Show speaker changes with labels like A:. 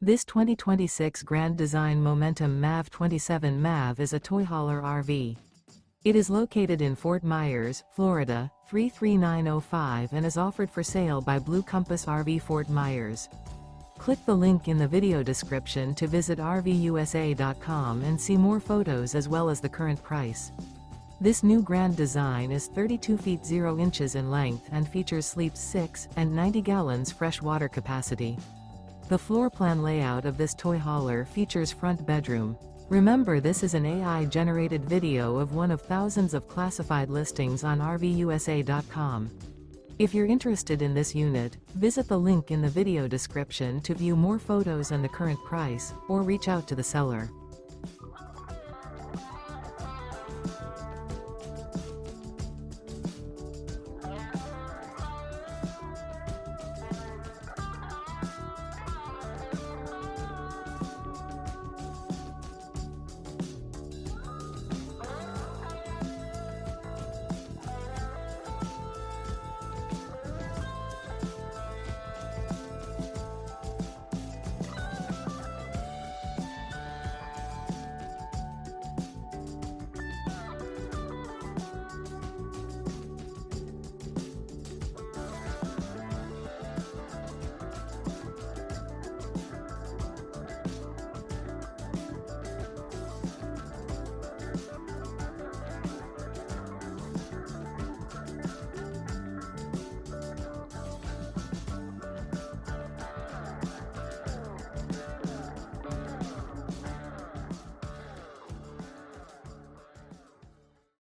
A: This 2026 Grand Design Momentum MAV 27 MAV is a toy hauler RV. It is located in Fort Myers, Florida, 33905 and is offered for sale by Blue Compass RV Fort Myers. Click the link in the video description to visit RVUSA.com and see more photos as well as the current price. This new Grand Design is 32 feet 0 inches in length and features sleeps 6 and 90 gallons fresh water capacity. The floor plan layout of this toy hauler features front bedroom. Remember, this is an AI-generated video of one of thousands of classified listings on RVUSA.com. If you're interested in this unit, visit the link in the video description to view more photos and the current price, or reach out to the seller.